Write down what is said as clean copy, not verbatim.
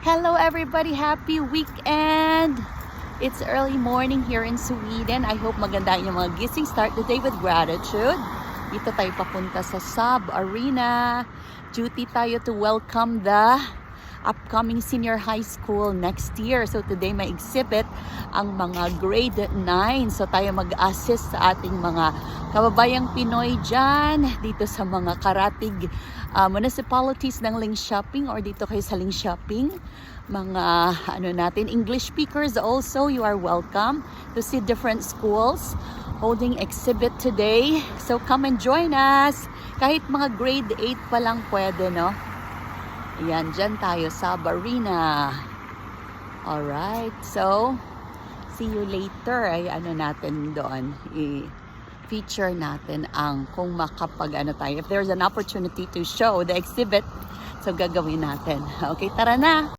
Hello everybody, happy weekend! It's early morning here in Sweden. I hope maganda yung mga gising. Start the day with gratitude. Dito tayo papunta sa Saab Arena. Duty tayo to welcome the upcoming senior high school next year. So today may exhibit ang mga grade 9. So tayo mag-assist sa ating mga kababayang Pinoy dyan, dito sa mga karatig municipalities ng Linköping or dito kayo sa Linköping. Mga natin, English speakers also, you are welcome to see different schools holding exhibit today. So come and join us. Kahit mga grade 8 pa lang pwede, no? Ayan, dyan tayo sa Arena. Alright, so see you later. Ay natin doon, i-feature natin ang kung makapag tayo. If there's an opportunity to show the exhibit, so gagawin natin. Okay, tara na!